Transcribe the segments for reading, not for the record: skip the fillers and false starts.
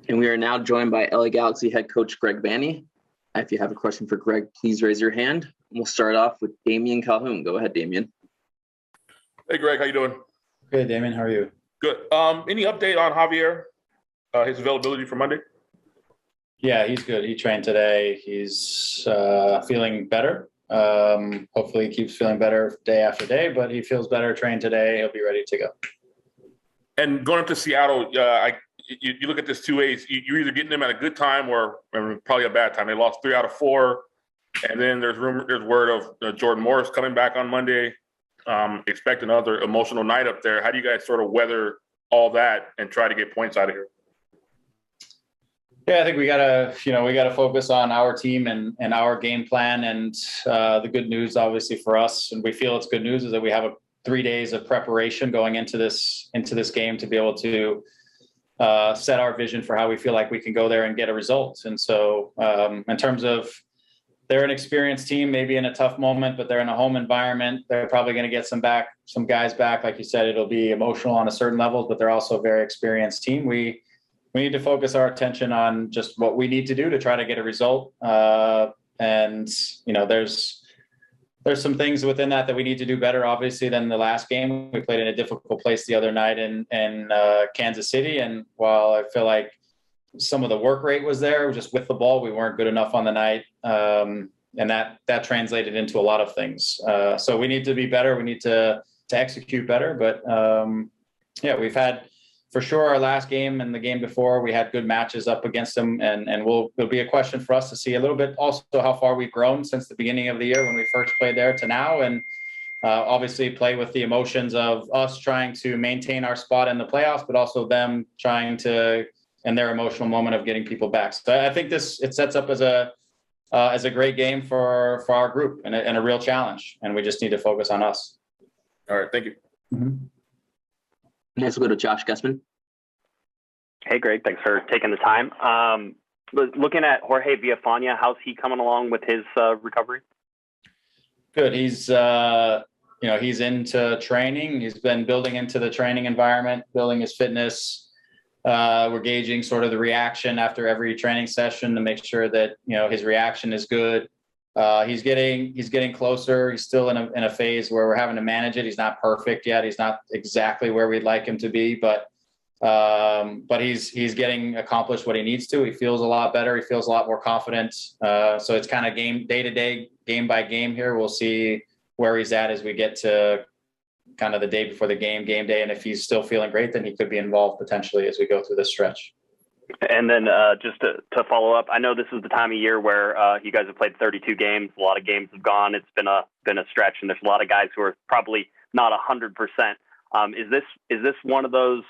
And we are now joined by LA Galaxy head coach Greg Vanney. If you have a question for Greg, please raise your hand. We'll start off with Damian Calhoun. Go ahead, Damian. Hey, Greg, how you doing? Good, Damien. How are you? Good. Any update on Javier, his availability for Monday? Yeah, he's good. He trained today. He's feeling better. Hopefully he keeps feeling better day after day, but he feels better, trained today. He'll be ready to go. And going up to Seattle, you look at this 2-A's, you're either getting them at a good time or probably a bad time. They lost 3 out of 4. And then there's word of Jordan Morris coming back on Monday. Expect another emotional night up there. How do you guys sort of weather all that and try to get points out of here? Yeah, I think we gotta focus on our team and our game plan. And the good news, obviously, for us, and we feel it's good news, is that we have 3 days of preparation going into this game to be able to set our vision for how we feel like we can go there and get a result. And so, in terms of, they're an experienced team, maybe in a tough moment, but they're in a home environment. They're probably going to get some guys back. Like you said, it'll be emotional on a certain level, but they're also a very experienced team. We need to focus our attention on just what we need to do to try to get a result. And there's some things within that we need to do better, obviously, than the last game. We played in a difficult place the other night in Kansas City. And while I feel like some of the work rate was there, just with the ball, we weren't good enough on the night. And that translated into a lot of things. So we need to be better. We need to execute better. But yeah, we've had, for sure, our last game and the game before, we had good matches up against them. And it'll be a question for us to see a little bit also how far we've grown since the beginning of the year when we first played there to now. And obviously play with the emotions of us trying to maintain our spot in the playoffs, but also them trying to, in their emotional moment of getting people back. So I think it sets up as a great game for our group and a real challenge. And we just need to focus on us. All right. Thank you. Mm-hmm. Next, we'll go to Josh Gussman. Hey, Greg. Thanks for taking the time. Looking at Jorge Villafana, how's he coming along with his recovery? Good. He's into training. He's been building into the training environment, building his fitness. We're gauging sort of the reaction after every training session to make sure that, his reaction is good. He's getting closer. He's still in a phase where we're having to manage it. He's not perfect yet. He's not exactly where we'd like him to be, but he's getting accomplished what he needs to. He feels a lot better. He feels a lot more confident. So it's kind of day to day, game by game here. We'll see where he's at as we get to kind of the day before the game day. And if he's still feeling great, then he could be involved potentially as we go through this stretch. And then just to follow up, I know this is the time of year where you guys have played 32 games. A lot of games have gone. It's been a stretch, and there's a lot of guys who are probably not 100%. Is this one of those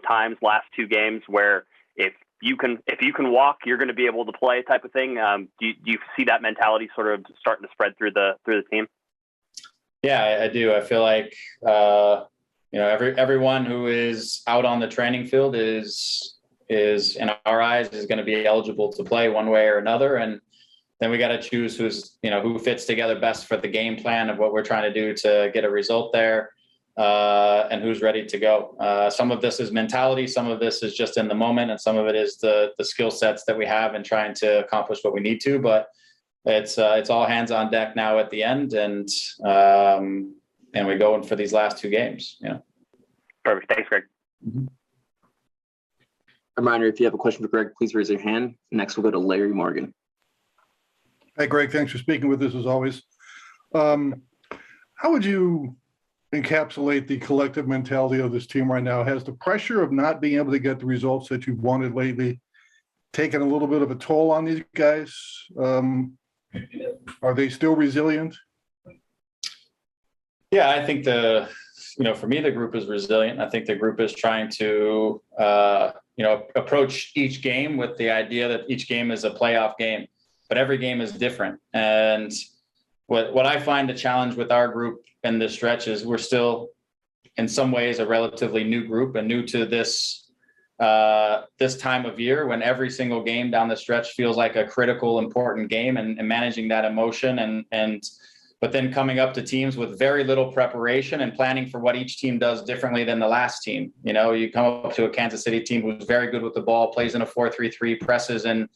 times, last 2 games, where if you can walk, you're going to be able to play type of thing? Do you see that mentality sort of starting to spread through the team? Yeah, I do. I feel like everyone who is out on the training field is in our eyes is going to be eligible to play one way or another, and then we got to choose who fits together best for the game plan of what we're trying to do to get a result there, and who's ready to go. Some of this is mentality, some of this is just in the moment, and some of it is the skill sets that we have and trying to accomplish what we need to. But it's all hands on deck now at the end, and we're going for these last 2 games. Perfect. Thanks, Greg. Mm-hmm. Reminder, if you have a question for Greg, please raise your hand. Next, we'll go to Larry Morgan. Hey, Greg, thanks for speaking with us as always. How would you encapsulate the collective mentality of this team right now? Has the pressure of not being able to get the results that you've wanted lately taken a little bit of a toll on these guys? Are they still resilient? Yeah, I think for me, the group is resilient. I think the group is trying to, approach each game with the idea that each game is a playoff game, but every game is different. And what I find a challenge with our group in this stretch is we're still, in some ways, a relatively new group and new to this time of year when every single game down the stretch feels like a critical, important game, and managing that emotion and but then coming up to teams with very little preparation and planning for what each team does differently than the last team. You know, you come up to a Kansas City team who's very good with the ball, plays in a 4-3-3, presses in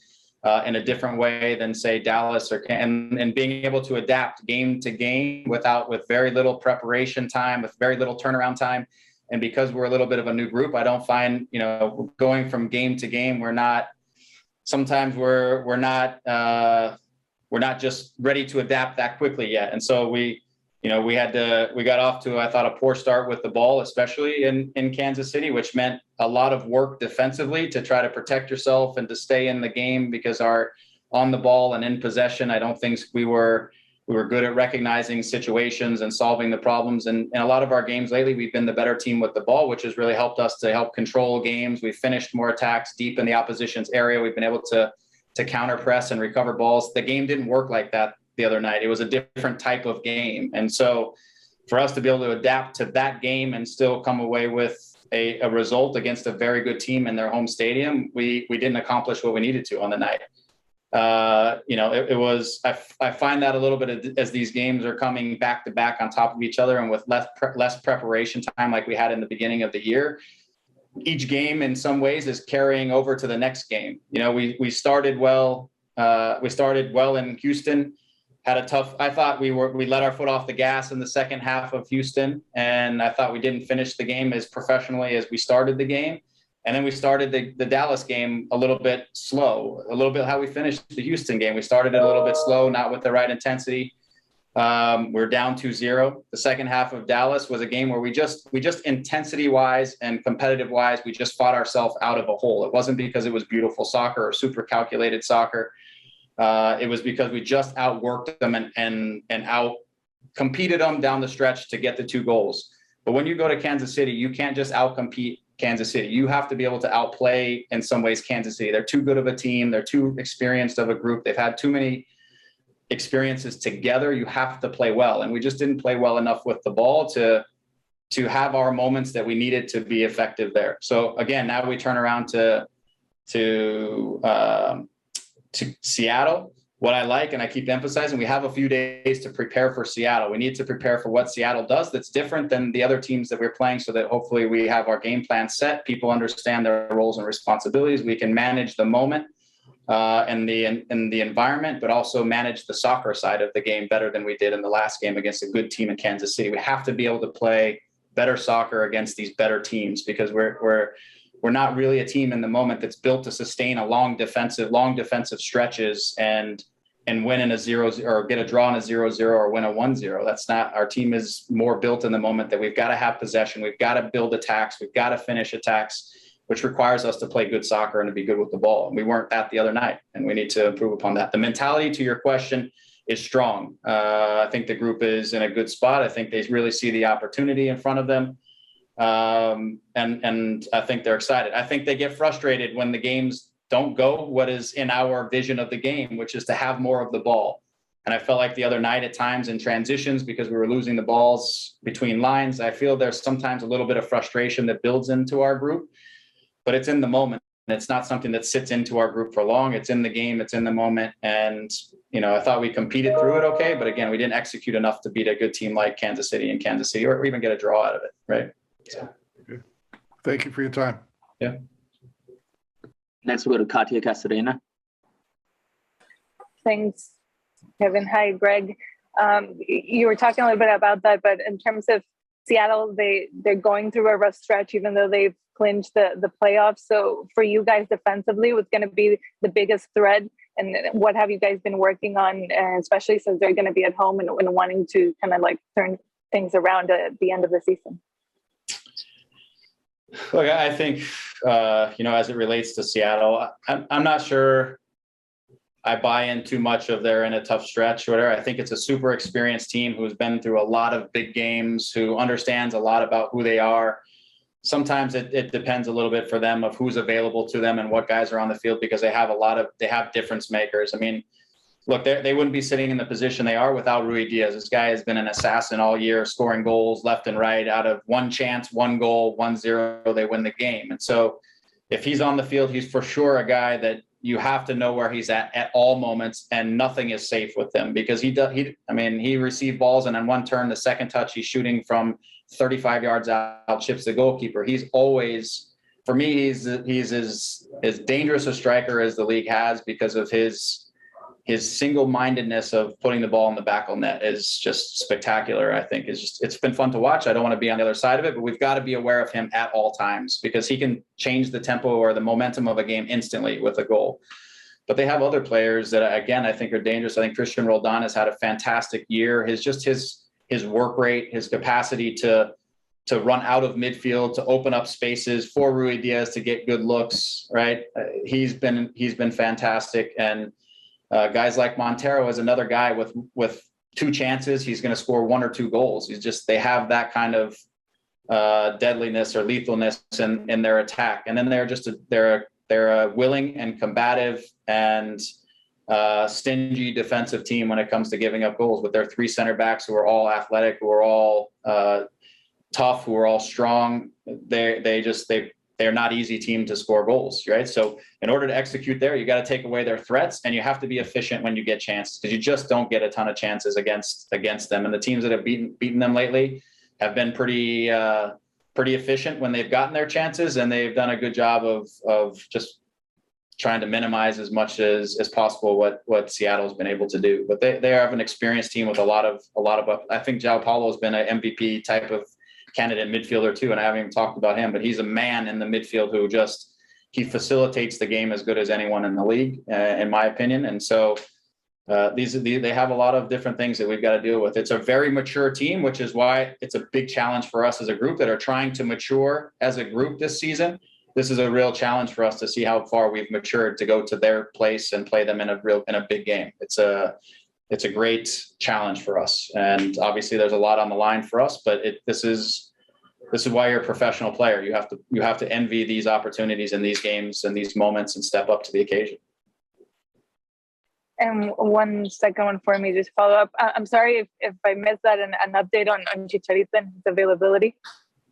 a different way than say Dallas and being able to adapt game to game with very little preparation time, with very little turnaround time. And because we're a little bit of a new group, I don't find, you know, going from game to game, we're not just ready to adapt that quickly yet. And so we got off to, I thought, a poor start with the ball, especially in Kansas City, which meant a lot of work defensively to try to protect yourself and to stay in the game, because our on the ball and in possession, I don't think we were good at recognizing situations and solving the problems. And in a lot of our games lately, we've been the better team with the ball, which has really helped us to help control games. We've finished more attacks deep in the opposition's area. We've been able to counter press and recover balls. The game didn't work like that the other night. It was a different type of game. And so for us to be able to adapt to that game and still come away with a result against a very good team in their home stadium, we didn't accomplish what we needed to on the night. I find that a little bit as these games are coming back to back on top of each other and with less preparation time like we had in the beginning of the year. Each game in some ways is carrying over to the next game. You know, we started well. We started well in Houston. I thought we let our foot off the gas in the second half of Houston, and I thought we didn't finish the game as professionally as we started the game. And then we started the Dallas game a little bit slow, a little bit how we finished the Houston game. We started it a little bit slow, not with the right intensity. We're down 2-0. The second half of Dallas was a game where we just intensity-wise and competitive-wise, we just fought ourselves out of a hole. It wasn't because it was beautiful soccer or super calculated soccer. It was because we just outworked them and out-competed them down the stretch to get the 2 goals. But when you go to Kansas City, you can't just out-compete Kansas City. You have to be able to outplay, in some ways, Kansas City. They're too good of a team. They're too experienced of a group. They've had too many experiences together. You have to play well. And we just didn't play well enough with the ball to have our moments that we needed to be effective there. So again, now we turn around to Seattle. What I like, and I keep emphasizing, we have a few days to prepare for Seattle. We need to prepare for what Seattle does that's different than the other teams that we're playing, so that hopefully we have our game plan set. People understand their roles and responsibilities. We can manage the moment and the environment, but also manage the soccer side of the game better than we did in the last game against a good team in Kansas City. We have to be able to play better soccer against these better teams, because we're not really a team in the moment that's built to sustain a long defensive stretches and win in a 0-0 or get a draw in a 0-0 or win a 1-0. That's not, our team is more built in the moment that we've got to have possession. We've got to build attacks. We've got to finish attacks, which requires us to play good soccer and to be good with the ball. And we weren't that the other night, and we need to improve upon that. The mentality, to your question, is strong. I think the group is in a good spot. I think they really see the opportunity in front of them. And I think they're excited. I think they get frustrated when the games don't go what is in our vision of the game, which is to have more of the ball. And I felt like the other night at times in transitions, because we were losing the balls between lines, I feel there's sometimes a little bit of frustration that builds into our group, but it's in the moment. It's not something that sits into our group for long. It's in the game. It's in the moment. And, you know, I thought we competed through it okay, but again, we didn't execute enough to beat a good team like Kansas City or even get a draw out of it. Right. So. Okay. Thank you for your time. Yeah. Next, we'll go to Katia Casarena. Thanks, Kevin. Hi, Greg. You were talking a little bit about that, but in terms of Seattle, they're going through a rough stretch, even though they've clinched the playoffs. So for you guys defensively, what's going to be the biggest threat, and what have you guys been working on, especially since they're going to be at home and wanting to kind of like turn things around at the end of the season? Look, I think, as it relates to Seattle, I'm not sure I buy in too much of they're in a tough stretch or whatever. I think it's a super experienced team who's been through a lot of big games, who understands a lot about who they are. Sometimes it depends a little bit for them of who's available to them and what guys are on the field, because they have difference makers. I mean, look, they wouldn't be sitting in the position they are without Rui Diaz. This guy has been an assassin all year, scoring goals left and right. Out of one chance, one goal, 1-0, they win the game. And so if he's on the field, he's for sure a guy that you have to know where he's at all moments, and nothing is safe with him because he received balls, and on one turn, the second touch, he's shooting from 35 yards out, chips the goalkeeper. He's always, for me, he's as dangerous a striker as the league has because of his single-mindedness of putting the ball in the back of the net is just spectacular. I think it's been fun to watch. I don't want to be on the other side of it, but we've got to be aware of him at all times because he can change the tempo or the momentum of a game instantly with a goal. But they have other players that, again, I think are dangerous. I think Christian Roldan has had a fantastic year. His work rate, his capacity to run out of midfield, to open up spaces for Rui Diaz to get good looks, right? He's been fantastic. And guys like Montero is another guy with two chances. He's going to score one or two goals. They have that kind of deadliness or lethalness in their attack. And then they're a willing and combative and stingy defensive team when it comes to giving up goals with their three center backs who are all athletic, who are all tough, who are all strong. They're not easy team to score goals, right? So in order to execute there, you got to take away their threats, and you have to be efficient when you get chances because you just don't get a ton of chances against them. And the teams that have beaten them lately have been pretty efficient when they've gotten their chances, and they've done a good job of just trying to minimize as much as possible what Seattle's been able to do. But they have an experienced team with a lot of. I think João Paulo has been an MVP type of candidate midfielder too, and I haven't even talked about him, but he's a man in the midfield who he facilitates the game as good as anyone in the league, in my opinion. And so they have a lot of different things that we've got to deal with. It's a very mature team, which is why it's a big challenge for us as a group that are trying to mature as a group this season. This is a real challenge for us to see how far we've matured to go to their place and play them in a big game. It's a great challenge for us. And obviously there's a lot on the line for us, but this is why you're a professional player. You have to envy these opportunities in these games and these moments and step up to the occasion. And one second one for me, just follow up. I'm sorry if I missed that, an update on Chicharito and his availability.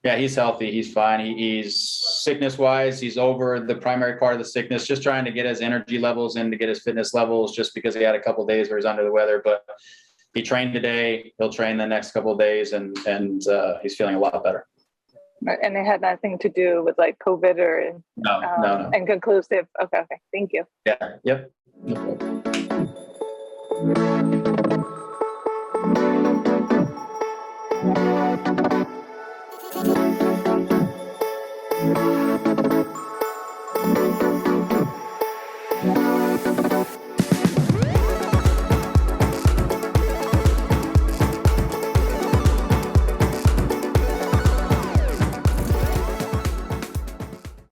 Yeah, he's healthy. He's fine. He's sickness-wise, he's over the primary part of the sickness, just trying to get his energy levels in, to get his fitness levels, just because he had a couple of days where he's under the weather. But he trained today. He'll train the next couple of days, and he's feeling a lot better. And it had nothing to do with like COVID or no. Inconclusive. Okay. Thank you. Yeah. Yep. No problem.